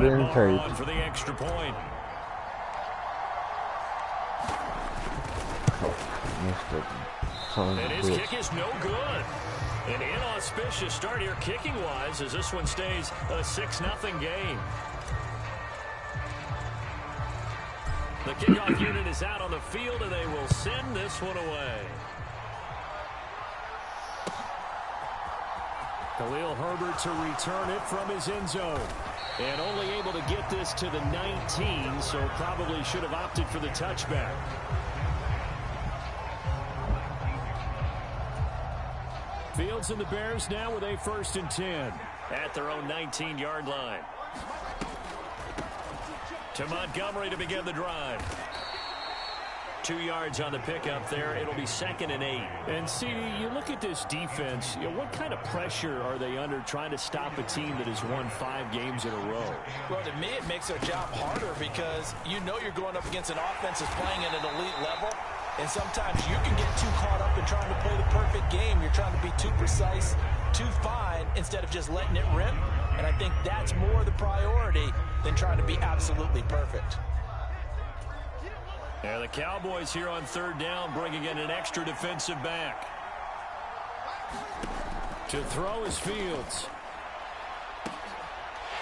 being taped. For the extra point. And his kick is no good. An inauspicious start here kicking-wise as this one stays a 6-0 game. The kickoff unit is out on the field, and they will send this one away. Khalil Herbert to return it from his end zone. And only able to get this to the 19, so probably should have opted for the touchback. Fields and the Bears now with a 1st and 10 at their own 19-yard line. To Montgomery to begin the drive. 2 yards on the pickup there. It'll be 2nd and 8. And see, you look at this defense, what kind of pressure are they under trying to stop a team that has won 5 games in a row? Well, to me, it makes their job harder because you know you're going up against an offense that's playing at an elite level. And sometimes you can get too caught up in trying to play the perfect game. You're trying to be too precise, too fine, instead of just letting it rip. And I think that's more the priority than trying to be absolutely perfect. Yeah, the Cowboys here on 3rd down, bringing in an extra defensive back. To throw is Fields.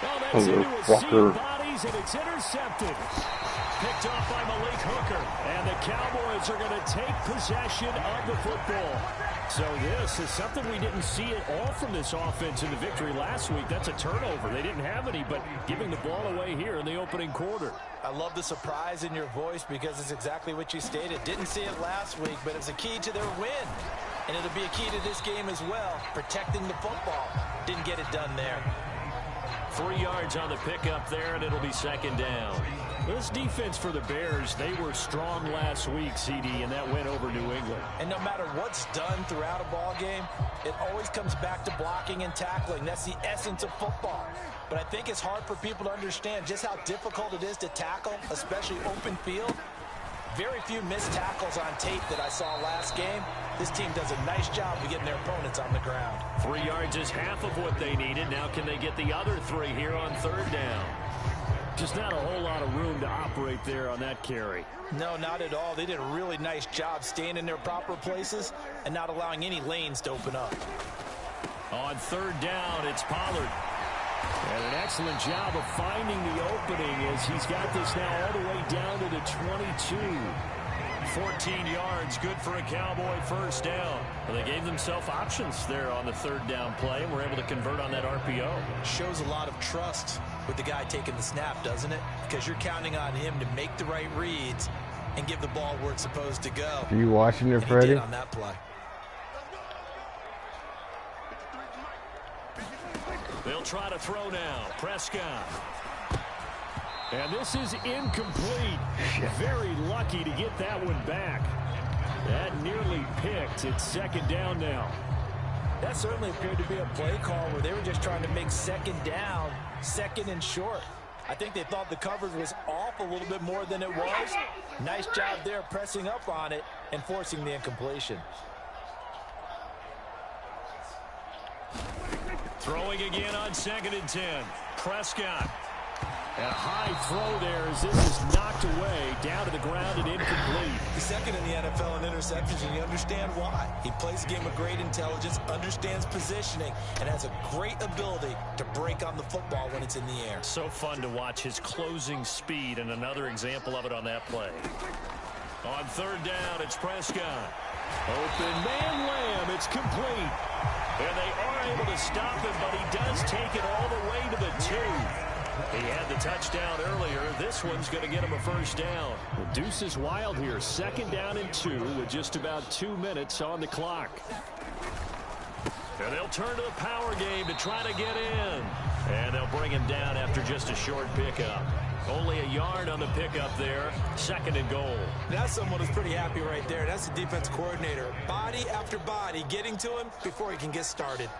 Oh, that's into a sea of bodies, and it's intercepted. Picked off by Malik Hooker. And the Cowboys are going to take possession of the football. So this is something we didn't see at all from this offense in the victory last week. That's a turnover. They didn't have any, but giving the ball away here in the opening quarter. I love the surprise in your voice because it's exactly what you stated. Didn't see it last week, but it's a key to their win. And it'll be a key to this game as well, protecting the football. Didn't get it done there. 3 yards on the pickup there, and it'll be 2nd down. This defense for the Bears, they were strong last week, CD, and that went over New England. And no matter what's done throughout a ball game, it always comes back to blocking and tackling. That's the essence of football. But I think it's hard for people to understand just how difficult it is to tackle, especially open field. Very few missed tackles on tape that I saw last game. This team does a nice job of getting their opponents on the ground. 3 yards is half of what they needed. Now can they get the other 3 here on 3rd down? Just not a whole lot of room to operate there on that carry. No, not at all. They did a really nice job staying in their proper places and not allowing any lanes to open up. On 3rd down, it's Pollard. And an excellent job of finding the opening as he's got this now all the way down to the 22. 14 yards, good for a Cowboy 1st down. Well, they gave themselves options there on the 3rd down play and were able to convert on that RPO. Shows a lot of trust with the guy taking the snap, doesn't it? Because you're counting on him to make the right reads and give the ball where it's supposed to go. Are you watching it, Freddie? He did on that play. They'll try to throw now. Prescott. And this is incomplete. Very lucky to get that one back. That nearly picked. It's 2nd down now. That certainly appeared to be a play call where they were just trying to make 2nd down, 2nd and short. I think they thought the coverage was off a little bit more than it was. Nice job there pressing up on it and forcing the incompletion. Throwing again on 2nd and 10. Prescott. And a high throw there as this is knocked away, down to the ground and incomplete. He's 2nd in the NFL in interceptions, and you understand why. He plays a game of great intelligence, understands positioning, and has a great ability to break on the football when it's in the air. So fun to watch his closing speed, and another example of it on that play. On 3rd down, it's Prescott. Open man Lamb, it's complete. And they are able to stop him, but he does take it all the way to the 2. He had the touchdown earlier. This one's going to get him a 1st down. The deuce is wild here. 2nd down and 2 with just about 2 minutes on the clock. And they'll turn to the power game to try to get in. And they'll bring him down after just a short pickup. Only a yard on the pickup there. 2nd and goal. That's someone who's pretty happy right there. That's the defense coordinator. Body after body getting to him before he can get started.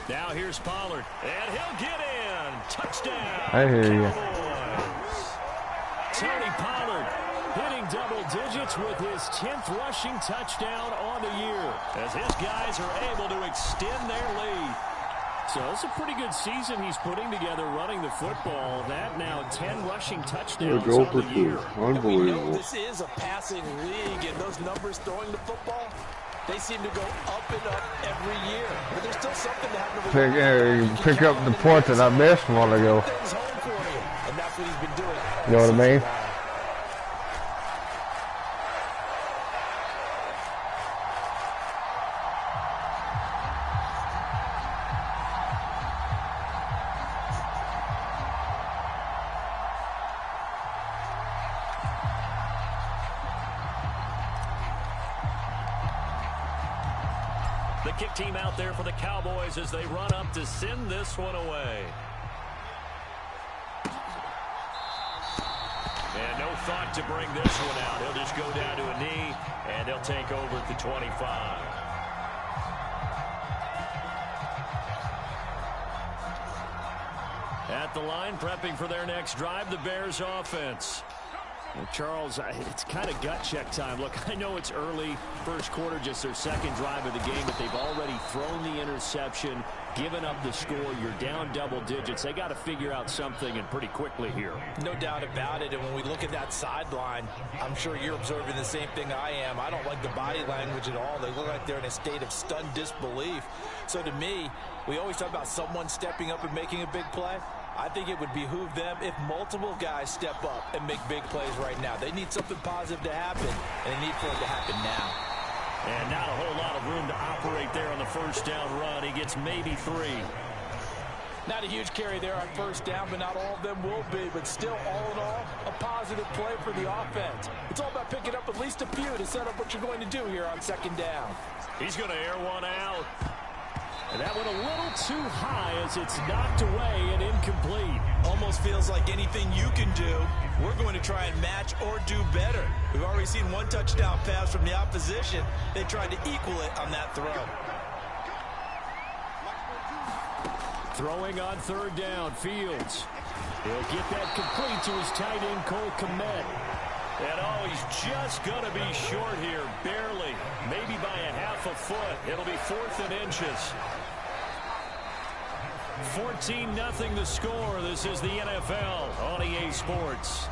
Now here's Pollard, and he'll get in. Touchdown. I hear you. Tony Pollard hitting double digits with his 10th rushing touchdown on the year as his guys are able to extend their lead. So it's a pretty good season he's putting together running the football. That now 10 rushing touchdowns on the year. Unbelievable. This is a passing league, and those numbers throwing the football, they seem to go up and up every year. But there's still something to happen. Pick up the point that I missed a while ago. Things home for you, and that's what he's been doing. You know what I mean? The kick team out there for the Cowboys as they run up to send this one away. And no thought to bring this one out. He'll just go down to a knee, and they'll take over at the 25. At the line, prepping for their next drive, the Bears offense. Well, Charles, it's kind of gut check time. Look, I know it's early, first quarter, just their second drive of the game, but they've already thrown the interception, given up the score. You're down double digits. They got to figure out something, and pretty quickly here. No doubt about it, and when we look at that sideline, I'm sure you're observing the same thing I am. I don't like the body language at all. They look like they're in a state of stunned disbelief. So to me, we always talk about someone stepping up and making a big play. I think it would behoove them if multiple guys step up and make big plays right now. They need something positive to happen, and they need for it to happen now. And not a whole lot of room to operate there on the first down run. He gets maybe 3. Not a huge carry there on first down, but not all of them will be. But still, all in all, a positive play for the offense. It's all about picking up at least a few to set up what you're going to do here on second down. He's going to air one out. And that went a little too high as it's knocked away and incomplete. Almost feels like anything you can do, we're going to try and match or do better. We've already seen one touchdown pass from the opposition. They tried to equal it on that throw. Throwing on third down, Fields. He'll get that complete to his tight end, Cole Kmet. And oh, he's just going to be short here, barely, maybe by a half a foot. It'll be 4th and inches. 14-0 the score. This is the NFL on EA Sports.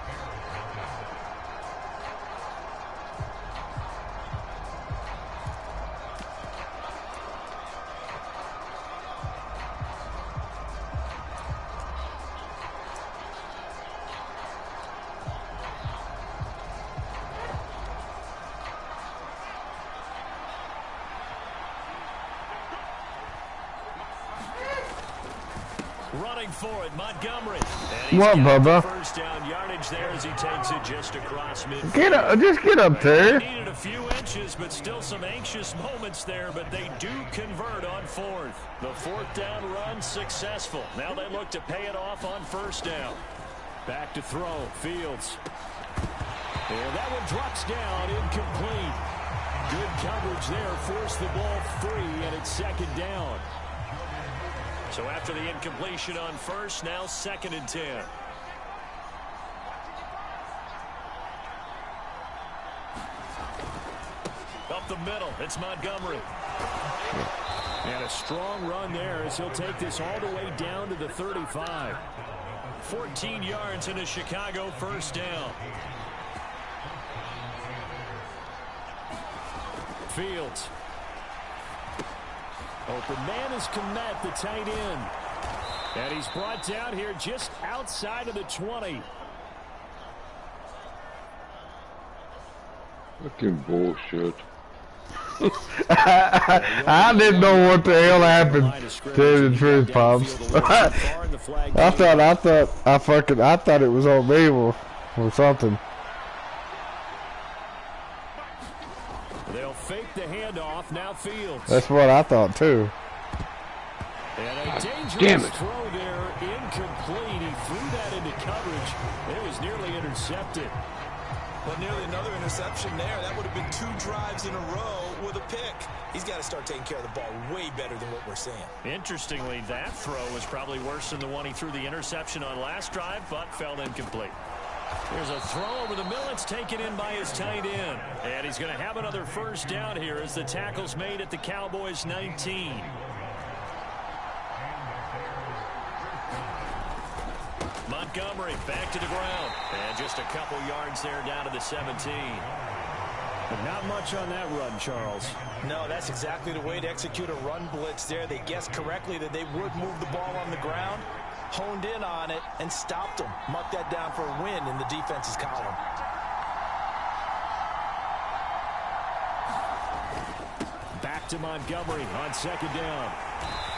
Running for it, Montgomery. What, Bubba? First down yardage there as he takes it just across midfield. Just get up there. Needed a few inches, but still some anxious moments there, but they do convert on 4th. The 4th down run successful. Now they look to pay it off on first down. Back to throw, Fields. And that one drops down, incomplete. Good coverage there, forced the ball free, and it's second down. So after the incompletion on first, now 2nd and 10. Up the middle, it's Montgomery. And a strong run there as he'll take this all the way down to the 35. 14 yards in a Chicago first down. Fields. Open man is Kmet, the tight end. And he's brought down here just outside of the 20. Fucking bullshit. I didn't know what the hell happened. Tell you the truth, Pops. I thought it was on me or something. They'll fake the handoff. Now Fields. That's what I thought too. And a dangerous throw there, incomplete. He threw that into coverage. It was nearly intercepted. Well, nearly another interception there. That would have been 2 drives in a row with a pick. He's got to start taking care of the ball way better than what we're seeing. Interestingly, that throw was probably worse than the one he threw the interception on last drive, but fell incomplete. There's a throw over the middle. It's taken in by his tight end. And he's going to have another first down here as the tackle's made at the Cowboys' 19. Montgomery back to the ground. And just a couple yards there down to the 17. But not much on that run, Charles. No, that's exactly the way to execute a run blitz there. They guessed correctly that they would move the ball on the ground, honed in on it, and stopped them. Mark that down for a win in the defense's column. Back to Montgomery on second down.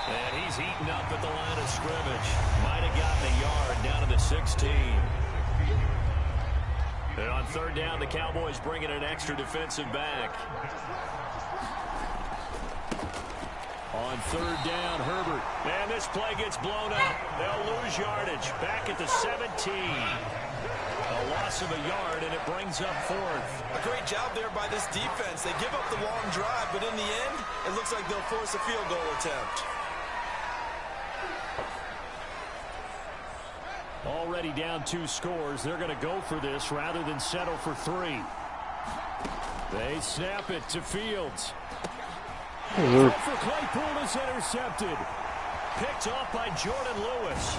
And he's eaten up at the line of scrimmage. Might have gotten a yard down to the 16. And on third down, the Cowboys bring in an extra defensive back. On third down, Herbert. And this play gets blown up. They'll lose yardage. Back at the 17. A loss of a yard, and it brings up fourth. A great job there by this defense. They give up the long drive, but in the end, it looks like they'll force a field goal attempt. Already down 2 scores. They're going to go for this rather than settle for 3. They snap it to Fields. Throw for Claypool is intercepted. Picked off by Jordan Lewis.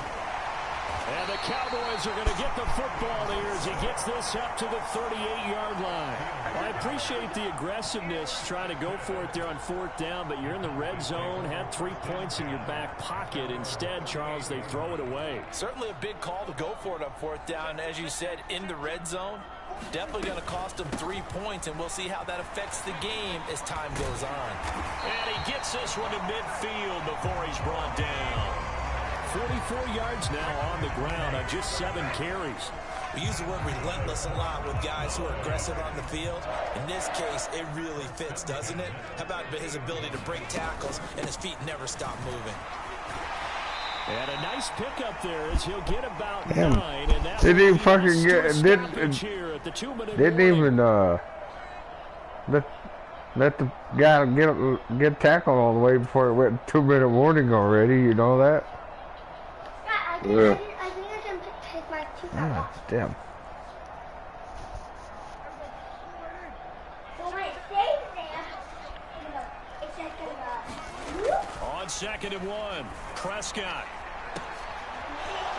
And the Cowboys are going to get the football here as he gets this up to the 38-yard line. I appreciate the aggressiveness trying to go for it there on fourth down, but you're in the red zone, had 3 points in your back pocket. Instead, Charles, they throw it away. Certainly a big call to go for it on fourth down. As you said, in the red zone, definitely going to cost them 3 points, and we'll see how that affects the game as time goes on. And he gets this one to midfield before he's brought down. 44 yards now on the ground on just 7 carries. We use the word relentless a lot with guys who are aggressive on the field. In this case, it really fits, doesn't it? How about his ability to break tackles and his feet never stop moving? And a nice pickup there as he'll get about 9. And that didn't even fucking get, didn't even let the guy get tackled all the way before it went 2-minute warning already. You know that? Yeah. I think I can take my teeth out. Damn. Well, when it stays there, it's just gonna... On second and 1, Prescott.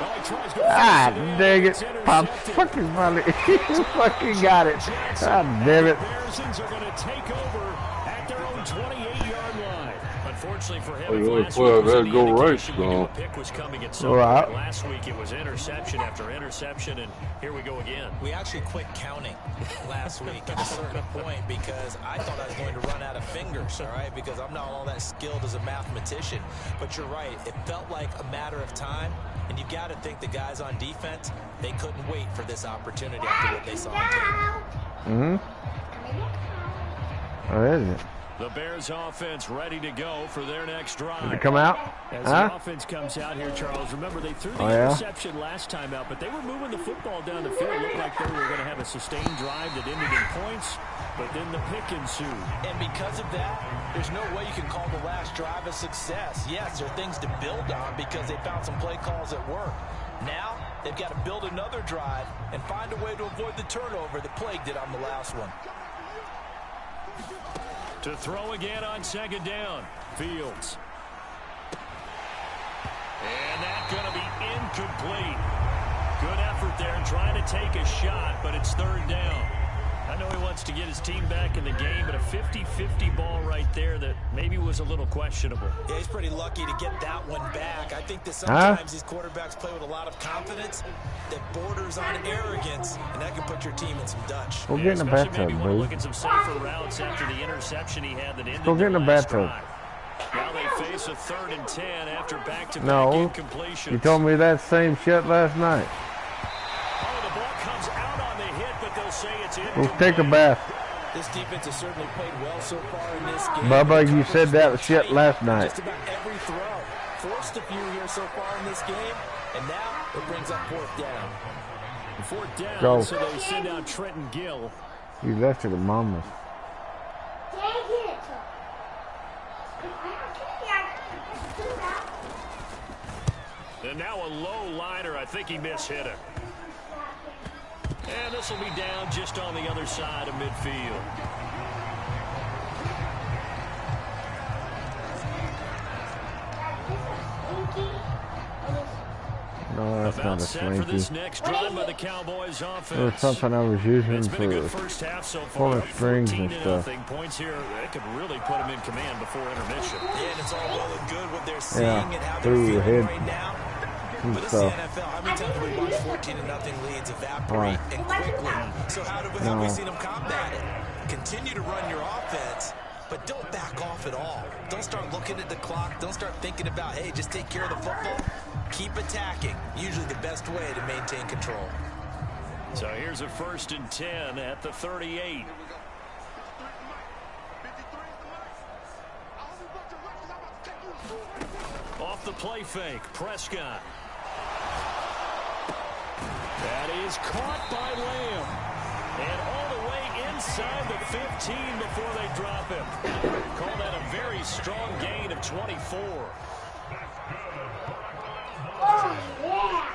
Well, he tries to dang it. Pop fucking money. He fucking got it. God damn it. The Bears are going to take over at their own 28-yard line. Unfortunately for him, last week it was interception after interception, and here we go again. We actually quit counting last week at a certain point because I thought I was going to run out of fingers, all right, because I'm not all that skilled as a mathematician. But you're right, it felt like a matter of time, and you've got to think the guys on defense, they couldn't wait for this opportunity after what they saw on tape. Oh, is it? The Bears offense ready to go for their next drive. Did it come out? As the offense comes out here, Charles, remember they threw the interception last time out, but they were moving the football down the field. It looked like they were going to have a sustained drive that ended in points, but then the pick ensued. And because of that, there's no way you can call the last drive a success. Yes, there are things to build on because they found some play calls that work. Now, they've got to build another drive and find a way to avoid the turnover that plagued did on the last one. To throw again on second down, Fields. And that's going to be incomplete. Good effort there trying to take a shot, but it's third down. I know he wants to get his team back in the game, but a 50-50 ball right there that maybe was a little questionable. Yeah, he's pretty lucky to get that one back. I think that sometimes these quarterbacks play with a lot of confidence that borders on arrogance, and that can put your team in some Dutch. Go get in the bathtub, maybe look at some safer routes after the interception he had that ended Go get in the bathtub. Now they face a 3rd and 10 after back-to-back incompletions. You told me that same shit last night. Oh, the ball comes out on the hit, but they'll say it's Let's take a bath. This defense has certainly played well so far in this game. Bubba, you said that shit last night. Just about every throw. Forced a few here so far in this game, and now it brings up fourth down. Fourth down, Go. so they send out Trenton Gill. You left it at Mama's. And now a low liner. I think he mishit it. And this will be down just on the other side of midfield. No, that's About not a set for this slinky. next drive by the Cowboys It was offense. something I was using It's been a good for first half so far. pulling Up strings and 14-0. stuff. Points here, they could really put them in command before intermission. Yeah, and it's all well and good what they're seeing Yeah, and how they're through the feeling head right now. and But it's the stuff. NFL. How many times have we watched 14-0 leads evaporate and quickly? So how have we seen them combat it? Continue to run your offense, but don't back off at all. Don't start looking at the clock. Don't start thinking about, hey, just take care of the football. Keep attacking. Usually the best way to maintain control. So here's a 1st and 10 at the 38. Off the play fake, Prescott. That is caught by Lamb. And all the way inside the 15 before they drop him. Call that a very strong gain of 24. Oh, yeah.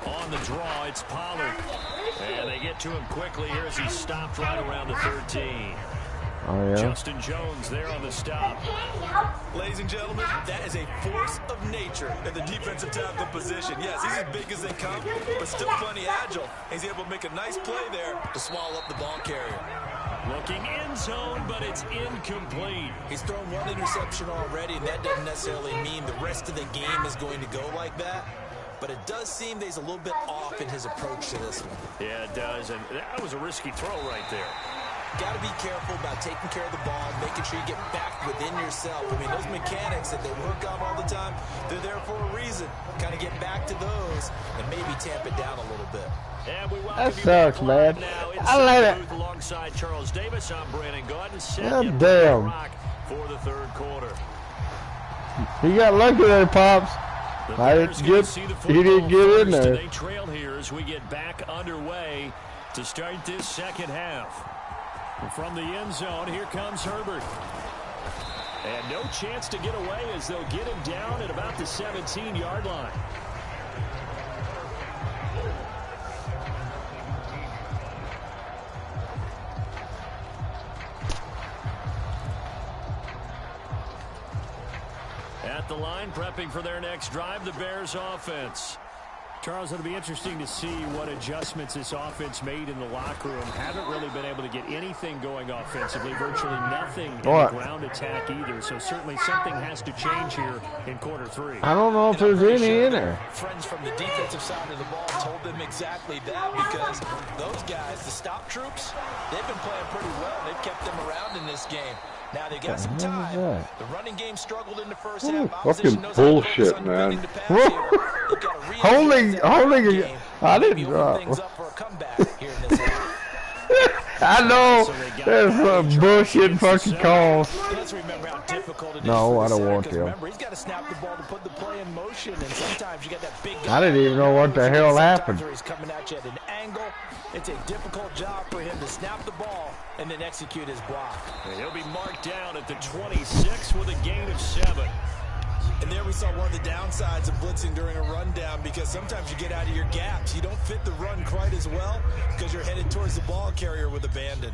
On the draw, it's Pollard. And they get to him quickly here as he stopped right around the 13. Oh, yeah? Justin Jones there on the stop. Ladies and gentlemen, that is a force of nature at the defensive tackle position. Yes, he's as big as they come, but still plenty agile. He's able to make a nice play there to swallow up the ball carrier. Looking in zone, but it's incomplete. He's thrown one interception already, and that doesn't necessarily mean the rest of the game is going to go like that. But it does seem that he's a little bit off in his approach to this one. Yeah, it does, and that was a risky throw right there. Got to be careful about taking care of the ball, making sure you get back within yourself. I mean, those mechanics that they work on all the time, they're there for a reason. Kind of get back to those and maybe tamp it down a little bit. And we That sucks, man. I like it. Alongside Charles Davis, I'm Brandon Gaudin. God damn. For the 3rd quarter. He got lucky there, Pops. I didn't get, he didn't get in there. They trail here as we get back underway to start this second half. From the end zone, here comes Herbert. And no chance to get away as they'll get him down at about the 17-yard line. At the line, prepping for their next drive, the Bears offense. Charles, it'll be interesting to see what adjustments this offense made in the locker room. Haven't really been able to get anything going offensively, virtually nothing in the ground attack either. So certainly something has to change here in quarter 3. I don't know if there's any in there. Friends from the defensive side of the ball told them exactly that, because those guys, the stop troops, they've been playing pretty well. They've kept them around in this game. Now they've got some time. The running game struggled in the first half. Fucking bullshit, man. Holding, I didn't drop. I know there's some bullshit fucking calls. No, I don't want to. Remember, he's got to snap the ball to put the play in motion, and sometimes you got that big guy. I didn't even know what the hell happened. He's coming at you at an angle. It's a difficult job for him to snap the ball and then execute his block. And he'll be marked down at the 26 with a gain of 7. And there we saw one of the downsides of blitzing during a rundown, because sometimes you get out of your gaps. You don't fit the run quite as well because you're headed towards the ball carrier with abandon.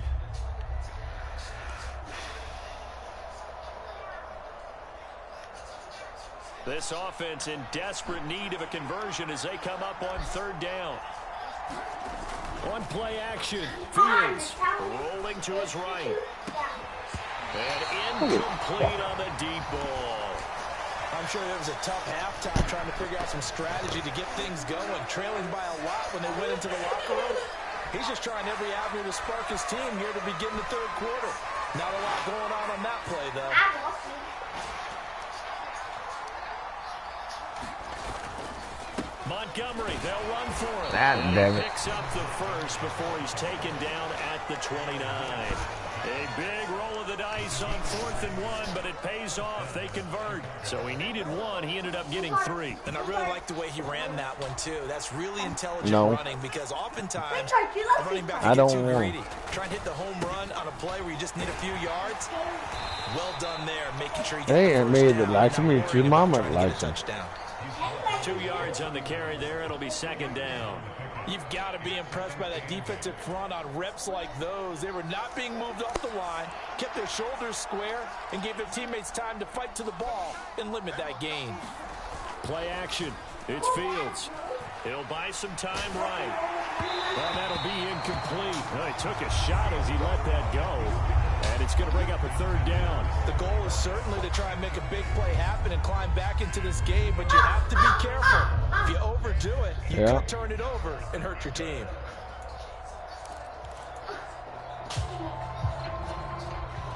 This offense in desperate need of a conversion as they come up on 3rd down. On play action, Fields rolling to his right. And incomplete on the deep ball. I'm sure it was a tough halftime trying to figure out some strategy to get things going. Trailing by a lot when they went into the locker room. He's just trying every avenue to spark his team here to begin the 3rd quarter. Not a lot going on that play, though. Montgomery, they'll run for him. God damn it. Picks up the first before he's taken down at the 29. A big roll of the dice on 4th and 1, but it pays off. They convert. So he needed 1. He ended up getting 3. And I really like the way he ran that one, too. That's really intelligent running, because oftentimes a running back can get too greedy. Try and hit the home run on a play where you just need a few yards. Well done there, making sure you get They the ain't first made it down. like me. It's your mama likes it. Touchdown. 2 yards on the carry there. It'll be 2nd down. You've got to be impressed by that defensive front on reps like those. They were not being moved off the line, kept their shoulders square, and gave their teammates time to fight to the ball and limit that gain. Play action. It's Fields. He'll buy some time right. Well, that'll be incomplete. Well, he took a shot as he let that go. And it's going to bring up a third down. The goal is certainly to try and make a big play happen and climb back into this game, but you have to be careful. If you overdo it, you could turn it over and hurt your team.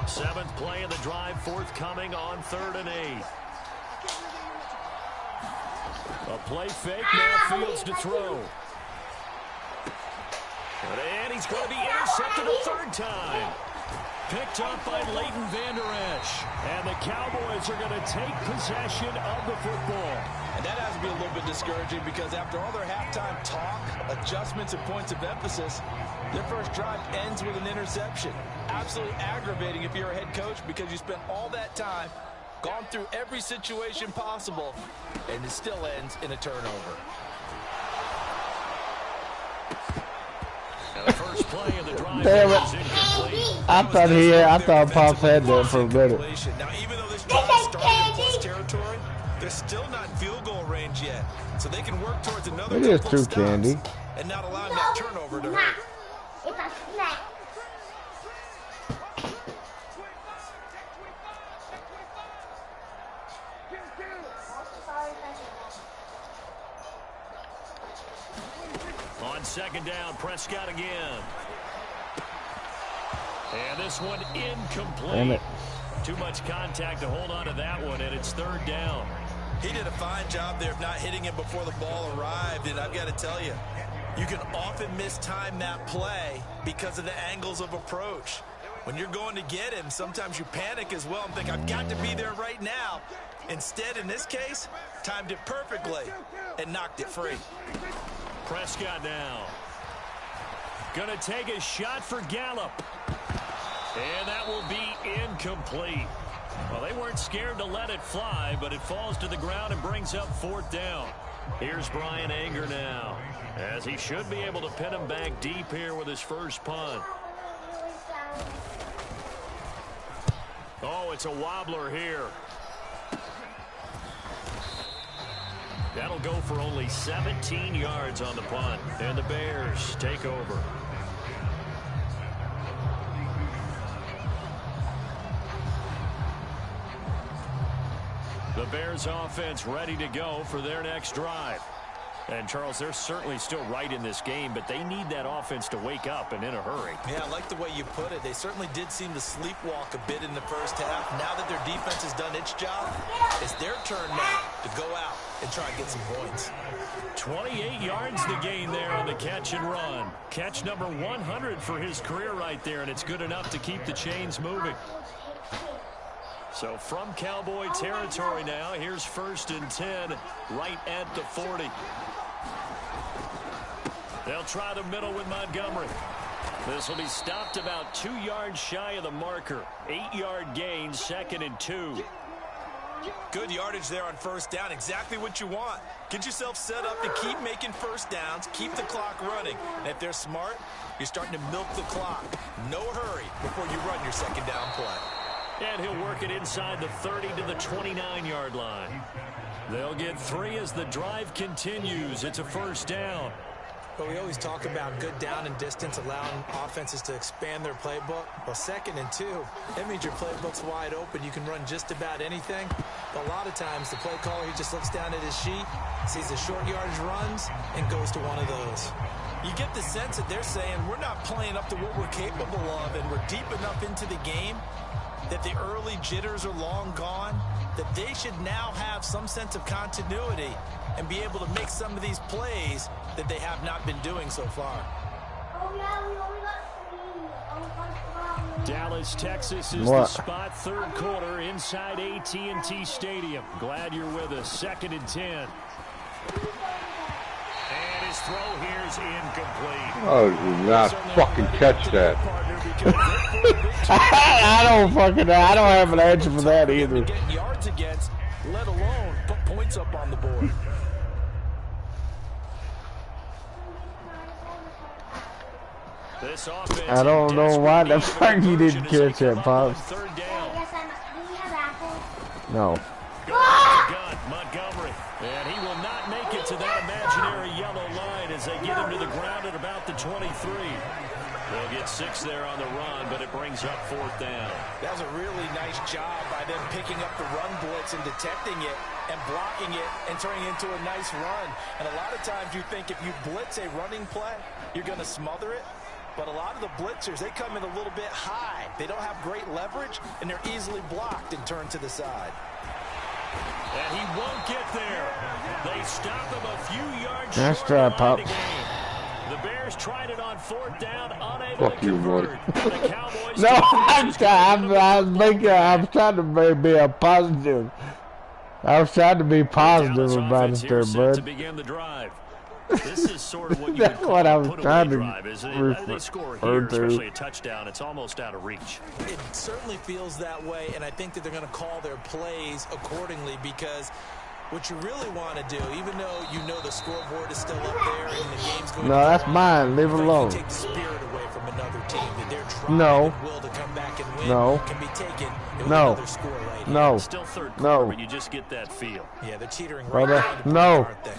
Seventh play of the drive forthcoming on 3rd and 8. A play fake, now Fields to throw. And he's going to be intercepted a third time. Picked up by Leighton Vander Esch. And the Cowboys are going to take possession of the football. And that has to be a little bit discouraging because after all their halftime talk, adjustments and points of emphasis, their first drive ends with an interception. Absolutely aggravating if you're a head coach because you spent all that time, gone through every situation possible, and it still ends in a turnover. Now the first play of the drive is incomplete. I thought Pops had that for a minute. Now, even though this drive started in plus territory, they're still not in field goal range yet. So they can work towards another It is true, Candy. And not allowing that turnover to hurt. It's a snack. On 2nd down, Prescott again. And this one incomplete. Damn it. Too much contact to hold on to that one, and it's 3rd down. He did a fine job there of not hitting him before the ball arrived, and I've got to tell you, you can often mistime that play because of the angles of approach. When you're going to get him, sometimes you panic as well and think, I've got to be there right now. Instead, in this case, timed it perfectly and knocked it free. Prescott now. Gonna take a shot for Gallup. And that will be incomplete. Well, they weren't scared to let it fly, but it falls to the ground and brings up 4th down. Here's Brian Anger now, as he should be able to pin him back deep here with his first punt. Oh, it's a wobbler here. That'll go for only 17 yards on the punt, and the Bears take over. The Bears offense ready to go for their next drive. And, Charles, they're certainly still right in this game, but they need that offense to wake up and in a hurry. Yeah, I like the way you put it. They certainly did seem to sleepwalk a bit in the first half. Now that their defense has done its job, it's their turn now to go out and try and get some points. 28 yards the gain there on the catch and run. Catch number 100 for his career right there, and it's good enough to keep the chains moving. So from Cowboy territory now, here's 1st and 10 right at the 40. They'll try the middle with Montgomery. This will be stopped about 2 yards shy of the marker. 8-yard gain, 2nd and 2. Good yardage there on 1st down. Exactly what you want. Get yourself set up to keep making 1st downs, keep the clock running. And if they're smart, you're starting to milk the clock. No hurry before you run your 2nd down play. And he'll work it inside the 30 to the 29-yard line. They'll get 3 as the drive continues. It's a 1st down. But we always talk about good down and distance, allowing offenses to expand their playbook. Well, 2nd and 2, that means your playbook's wide open. You can run just about anything. But a lot of times, the play caller, he just looks down at his sheet, sees the short yardage runs, and goes to one of those. You get the sense that they're saying, we're not playing up to what we're capable of, and we're deep enough into the game that the early jitters are long gone, that they should now have some sense of continuity and be able to make some of these plays that they have not been doing so far. Dallas, Texas is the spot, 3rd quarter inside AT&T Stadium. Glad you're with us. 2nd and 10. And his throw here is incomplete. Oh, did not fucking catch that. I don't have an answer for that either. Get yards against, let alone put points up on the board. This offense, I don't know why the fuck you didn't catch that, Pops. 3rd down. No. Gun, Montgomery. And as they get him to the ground at about the 23. They'll get 6 there on the run, but it brings up 4th down. That was a really nice job by them picking up the run blitz and detecting it and blocking it and turning it into a nice run. And a lot of times you think if you blitz a running play, you're going to smother it. But a lot of the blitzers, they come in a little bit high. They don't have great leverage, and they're easily blocked and turned to the side. And he won't get there. They stop him a few yards Nice short try, of the line Pops. to gain. The Bears tried it on 4th down, unable Fuck to you, convert. The Cowboys No, I'm trying to be a positive. I was trying to be positive Dallas about offense it here there, set to bud. begin the drive. This is sort of what you That's would call what I a was put-away trying to drive. As they score refer here, to. especially a touchdown, it's almost out of reach. It certainly feels that way, and I think that they're going to call their plays accordingly because what you really want to do, even though you know the scoreboard is still up there and the game's going No, to go that's on, mine. Leave it if you alone. take the spirit away from another team, that their drive No. and will to come back and win No. can be taken with No. another score right here. No. Still 3rd quarter, No. but you just get that feel. Yeah, they're teetering right Brother, behind the point, no. aren't they?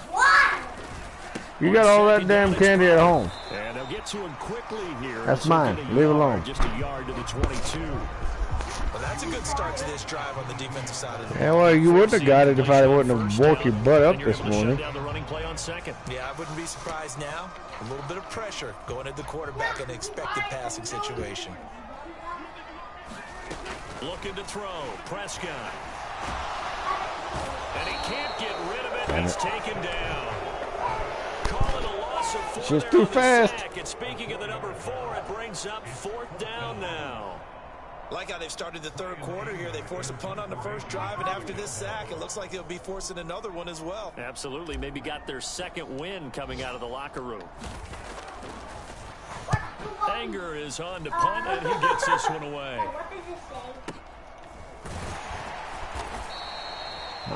You got all that damn candy at home. And they'll get to him quickly here. That's So mine. get a Leave it yard, alone. Just a yard to the 22. Well, that's a good start to this drive on the defensive side of the Yeah, well, you wouldn't have got it if I wouldn't have woke your butt up And you're this able to shut morning. down the running play on 2nd. Yeah, I wouldn't be surprised now. A little bit of pressure going at the quarterback in an expected passing situation. Looking to throw. Prescott. And he can't get rid of it. He's taken down. Call it a loss of 4 She's there too on the fast. sack. And speaking of the number 4, it brings up 4th down now. Like how they've started the 3rd quarter here. They force a punt on the first drive, and after this sack, it looks like they'll be forcing another one as well. Absolutely. Maybe got their 2nd win coming out of the locker room. Anger is on to punt, and he gets this one away. What does it say?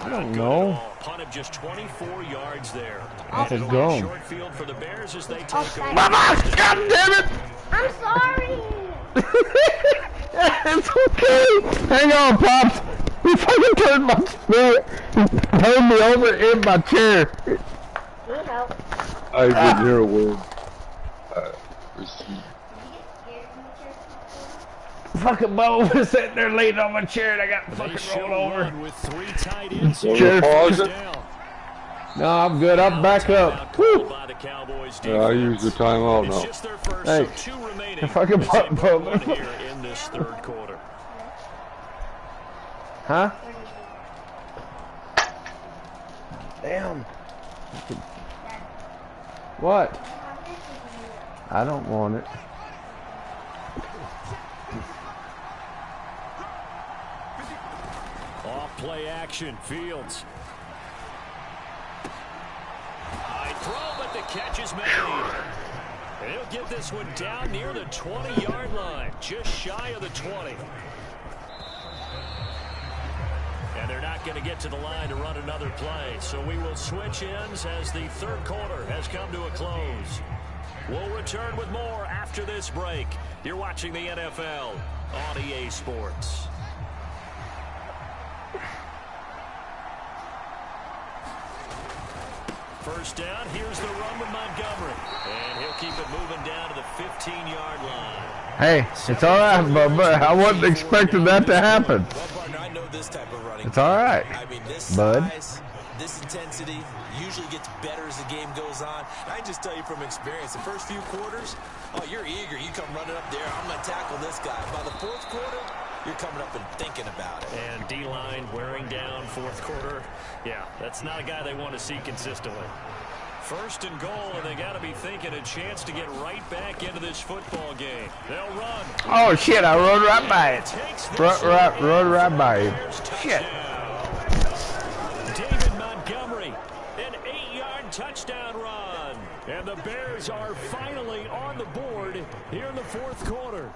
I don't Good know. at all. Punt of just 24 yards there. That's a It'll be goal. short field for the Bears as they take over. Mama, God damn it! I'm sorry. It's okay. Hang on, Pops. You fucking turned my spirit and turned me over in my chair. Need help. I didn't hear a word. Receipt. Did you get scared from the church? Fucking Bo was sitting there leaning on my chair and I got They fucking show rolled over. one with 3 tight ends. You Sure. wanna pause it? Down. No, I'm good. I'm back up. Called Woo. by the Cowboys Yeah, I used the defense. timeout It's now. just their first, Hey, so 2 remaining. fucking as they button put one phone. here in this 3rd quarter. Huh? Damn. What? I don't want it. Off play action, Fields. High throw, but the catch is made. And he'll get this one down near the 20-yard line, just shy of the 20. And they're not going to get to the line to run another play. So we will switch ends as the 3rd quarter has come to a close. We'll return with more after this break. You're watching the NFL on EA Sports. First down, here's the run with Montgomery. And he'll keep it moving down to the 15-yard line. Hey, it's all right, but I wasn't expecting that to happen. Well, partner, I know this type of running. It's all right, I mean, this bud. size, this intensity usually gets better as the game goes on. And I just tell you from experience, the first few quarters, oh, you're eager. You come running up there. I'm going to tackle this guy. By the 4th quarter, you're coming up and thinking about it. And D-line wearing down 4th quarter. Yeah, that's not a guy they want to see consistently. First and goal, and they got to be thinking a chance to get right back into this football game. They'll run. Oh shit! I rode right by it. Takes this Rode right by it. Bears Shit. touchdown. David Montgomery, an 8-yard touchdown run. And the Bears are finally on the board here in the 4th quarter.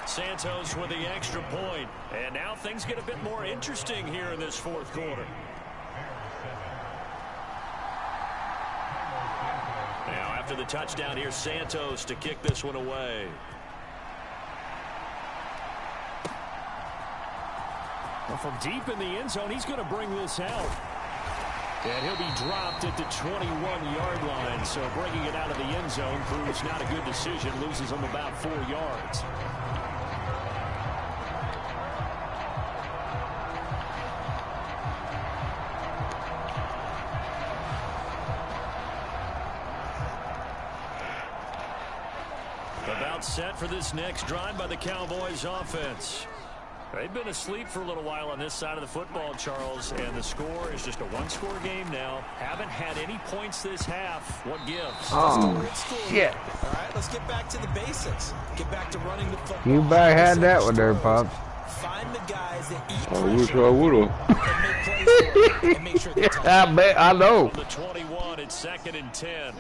Santos with the extra point. And now things get a bit more interesting here in this 4th quarter. Now after the touchdown, here's Santos to kick this one away. Well, from deep in the end zone, he's going to bring this out. And he'll be dropped at the 21-yard line. So bringing it out of the end zone proves not a good decision. Loses him about 4 yards. About set for this next drive by the Cowboys offense. They've been asleep for a little while on this side of the football, Charles, and the score is just a one-score game now. Haven't had any points this half. What gives? Oh, shit. All right, let's get back to the basics. Get back to running the football. You better had that one there, Pops. Find the guys that eat I wish I would've. and make sure they I bet, I know. The 21, it's 2nd and 10.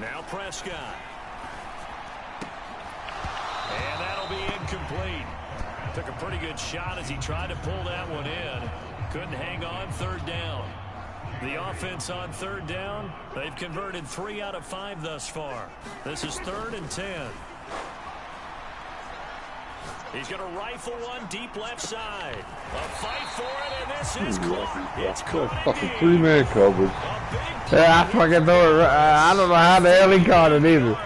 Now Prescott. And that'll be incomplete. Took a pretty good shot as he tried to pull that one in. Couldn't hang on 3rd down. The offense on 3rd down, they've converted 3 out of 5 thus far. This is 3rd and 10. He's going to rifle one deep left side. A fight for it, and this is caught. It's caught. Fucking 3-man coverage. Yeah, I fucking throw it. I don't know how the hell he caught it either.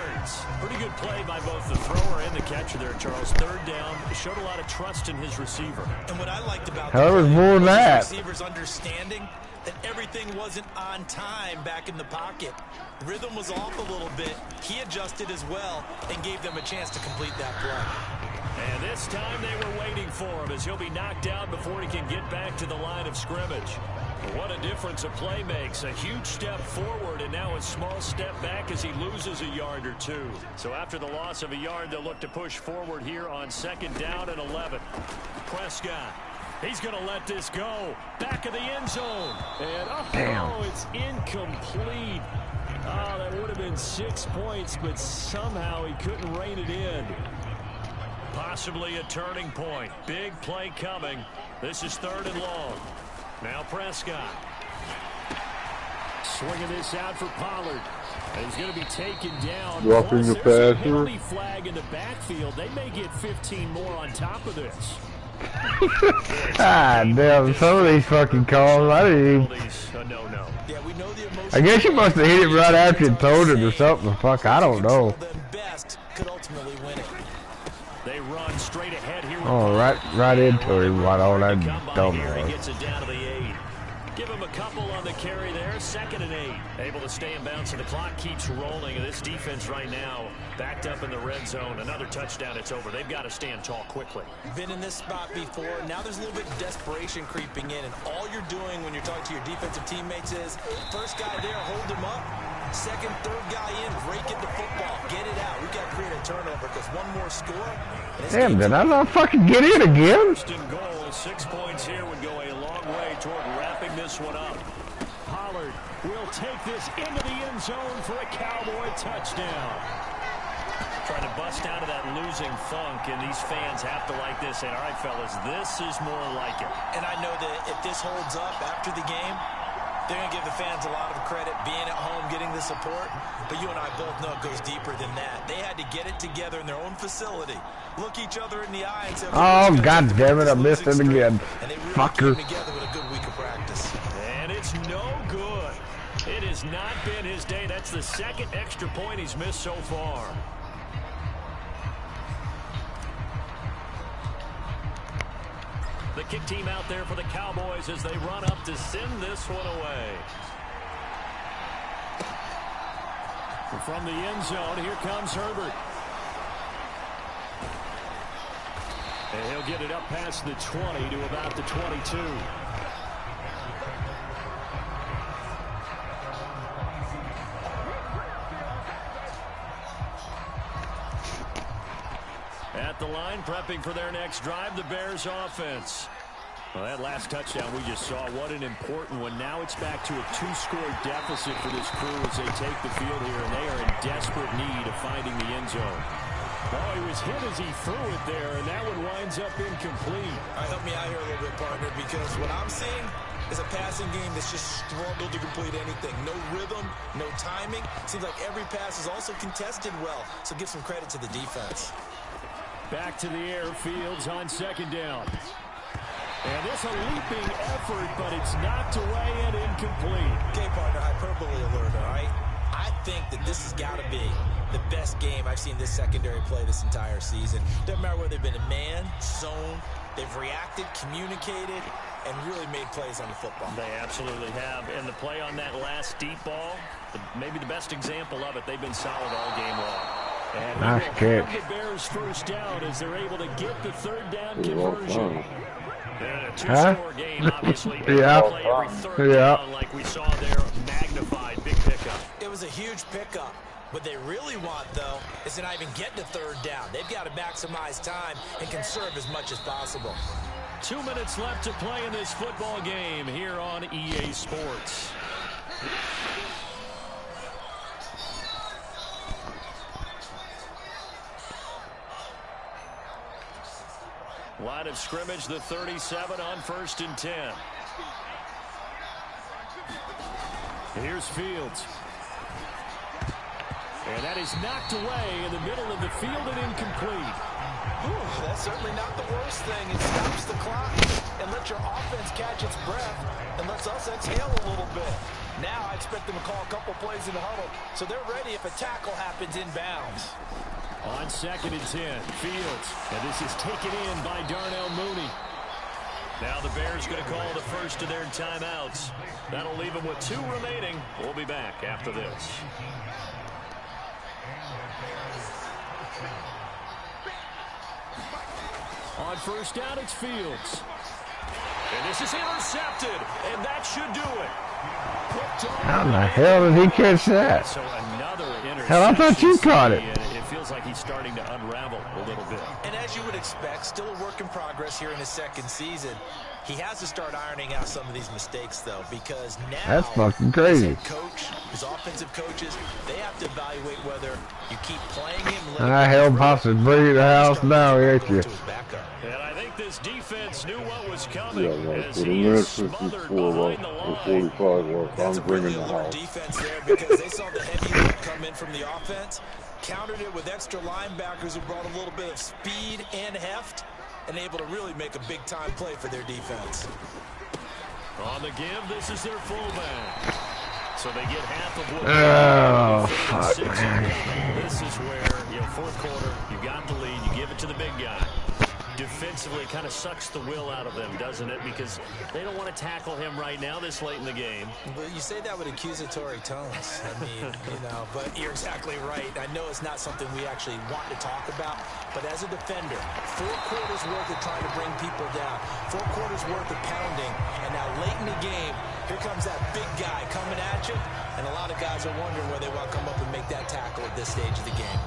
Pretty good play by both the thrower and the catcher there, Charles. 3rd down. Showed a lot of trust in his receiver. And what I liked about Hell, it was more than that. Receivers understanding that everything wasn't on time back in the pocket. Rhythm was off a little bit. He adjusted as well and gave them a chance to complete that play. And this time they were waiting for him as he'll be knocked down before he can get back to the line of scrimmage. What a difference a play makes. A huge step forward and now a small step back as he loses a yard or 2. So after the loss of a yard, they'll look to push forward here on 2nd down and 11. Prescott. He's going to let this go. Back of the end zone. And it's incomplete. Oh, that would have been 6 points, but somehow he couldn't rein it in. Possibly a turning point. Big play coming. This is 3rd and long. Now Prescott. Swinging this out for Pollard. And he's going to be taken down. Dropping the passer. passer. Flag in the backfield. They may get 15 more on top of this. Ah, damn, some of these fucking calls, I didn't even... Yeah, we know the emotion. I guess you must have hit it right after you told it or something. Fuck, I don't know. Best could ultimately win it. They run straight ahead here. Oh, right into him, what all that dumb He was. gets it down to the 8. Give him a couple on the carry there. 2nd and 8. Able to stay in bounds, and the clock keeps rolling. And this defense right now backed up in the red zone. Another touchdown, it's over. They've got to stand tall quickly. Been in this spot before. Now there's a little bit of desperation creeping in. And all you're doing when you're talking to your defensive teammates is, first guy there, hold him up. 2nd, 3rd guy in, rake it to football. Get it out. We've got to create a turnover because one more score. Damn, did I not fucking get in again? First and goal. 6 points here would go a long way toward wrapping this one up. Pollard will take this into the end zone for a Cowboy touchdown. Trying to bust out of that losing funk, and these fans have to like this. And all right, fellas, this is more like it. And I know that if this holds up after the game, they're going to give the fans a lot of credit being at home, getting the support. But you and I both know it goes deeper than that. They had to get it together in their own facility, look each other in the eye and say, Oh, god damn it, I missed it again. And they really Fucker. came together with a good week of practice. And it's no good. It has not been his day. That's the 2nd extra point he's missed so far. The kick team out there for the Cowboys as they run up to send this one away. From the end zone, here comes Herbert. And he'll get it up past the 20 to about the 22. At the line, prepping for their next drive, the Bears offense. Well, that last touchdown we just saw, what an important one. Now it's back to a 2-score deficit for this crew as they take the field here, and they are in desperate need of finding the end zone. Oh, he was hit as he threw it there, and that one winds up incomplete. All right, help me out here a little bit, partner, because what I'm seeing is a passing game that's just struggled to complete anything. No rhythm, no timing. Seems like every pass is also contested well, so give some credit to the defense. Back to the air, Fields on second down. And this a leaping effort, but it's knocked away and incomplete. Okay, partner, hyperbole alert, all right? I think that this has got to be the best game I've seen this secondary play this entire season. Doesn't matter whether they've been a man, zone, they've reacted, communicated, and really made plays on the football. They absolutely have. And the play on that last deep ball, maybe the best example of it, they've been solid all game long. And nice catch. The Bears first down as they're able to get the third down conversion. And a two-score game, obviously. Yeah. Play every third down like we saw there, magnified, big pickup. It was a huge pickup. What they really want, though, is to not even get to third down. They've got to maximize time and conserve as much as possible. 2 minutes left to play in this football game here on EA Sports. Line of scrimmage, the 37 on 1st and 10. Here's Fields. And that is knocked away in the middle of the field and incomplete. Ooh, that's certainly not the worst thing. It stops the clock and lets your offense catch its breath and lets us exhale a little bit. Now I expect them to call a couple plays in the huddle so they're ready if a tackle happens inbounds. On 2nd and 10, Fields. And this is taken in by Darnell Mooney. Now the Bears going to call the first of their timeouts. That'll leave them with 2 remaining. We'll be back after this. On 1st down, it's Fields. And this is intercepted, and that should do it. How in the hell did he catch that? So another interception. Hell, I thought you caught it. It feels like he's starting to unravel a little bit. And as you would expect, still a work in progress here in his second season. He has to start ironing out some of these mistakes, though, because now that's fucking crazy. His head coach, his offensive coaches, they have to evaluate whether you keep playing him. I held hostage, bring the house down, ain't you? And I think this defense knew what was coming. Yeah, like 40 minutes, 54 left, or 45 left. That's I'm a really bringing the alert house. defense there because they saw the heavy load come in from the offense, countered it with extra linebackers who brought a little bit of speed and heft, and able to really make a big-time play for their defense. On the give, this is their fullback. So they get half of what fuck, man. This is where, fourth quarter, you got the lead, you give it to the big guy. Defensively, kind of sucks the will out of them, doesn't it? Because they don't want to tackle him right now this late in the game. But you say that with accusatory tones. I mean, but you're exactly right. I know it's not something we actually want to talk about, but as a defender, 4 quarters worth of trying to bring people down, 4 quarters worth of pounding, and now late in the game, here comes that big guy coming at you, and a lot of guys are wondering where they want to come up and make that tackle at this stage of the game.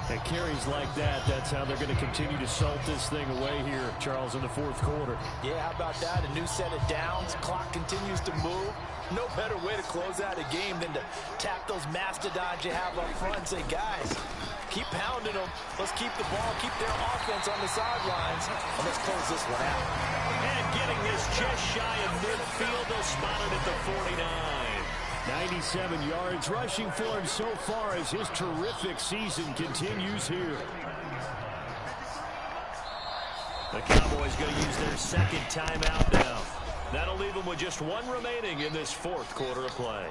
And carries like that, that's how they're going to continue to salt this thing away here, Charles, in the 4th quarter. Yeah, how about that? A new set of downs. Clock continues to move. No better way to close out a game than to tap those mastodons you have up front and say, guys, keep pounding them. Let's keep the ball, keep their offense on the sidelines, and let's close this one out. And getting this just shy of midfield, they'll spot it at the 49. 97 yards rushing for him so far as his terrific season continues here. The Cowboys going to use their 2nd timeout now. That'll leave them with just 1 remaining in this 4th quarter of play.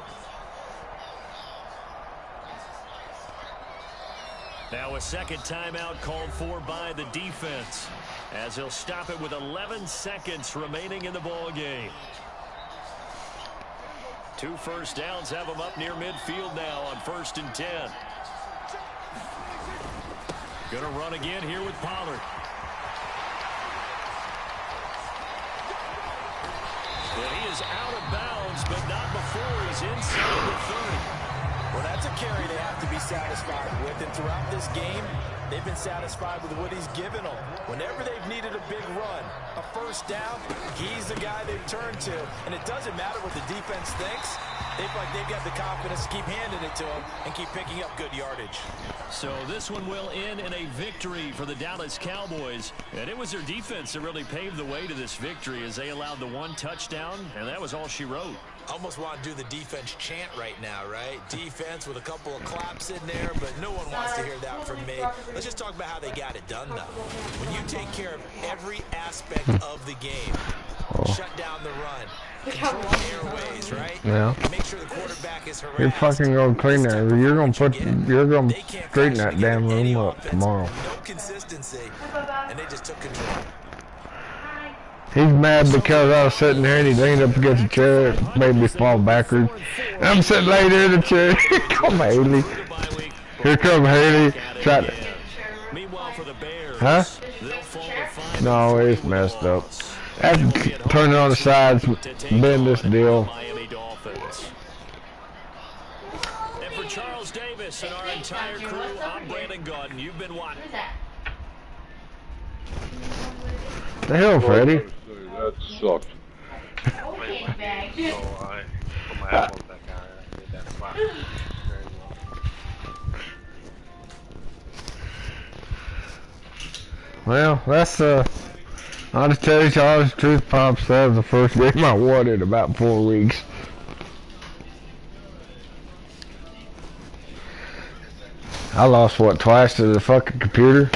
Now a 2nd timeout called for by the defense as he'll stop it with 11 seconds remaining in the ball game. 2 first downs have them up near midfield now on 1st and 10. Gonna run again here with Pollard. And he is out of bounds, but not before he's inside the 30. Well, that's a carry they have to be satisfied with, and throughout this game, they've been satisfied with what he's given them. Whenever they've needed a big run, a first down, he's the guy they've turned to. And it doesn't matter what the defense thinks. They feel like they've got the confidence to keep handing it to him and keep picking up good yardage. So this one will end in a victory for the Dallas Cowboys. And it was their defense that really paved the way to this victory as they allowed the 1 touchdown, and that was all she wrote. Almost want to do the defense chant right now, right? Defense with a couple of claps in there, but no one wants to hear that from me. Let's just talk about how they got it done, though. When you take care of every aspect of the game, shut down the run, control airways, right? Yeah. Make sure the quarterback is harassed. You're fucking gonna clean that. You're gonna straighten that damn room up tomorrow. No consistency, and they just took control. He's mad because I was sitting there and he leaned up against the chair, made me fall backwards. And I'm sitting right there in the chair. Here come Haley. Here come Haley. Huh? No, it's messed up. I have to turn it on the sides, bend this deal. And for Charles Davis and our entire crew, I'm Brandon Gaudin. You've been watching. The hell, Freddie? That sucked. Well, that's I'll just tell you all the truth, Pops. That was the first game I won in about 4 weeks. I lost what, twice to the fucking computer?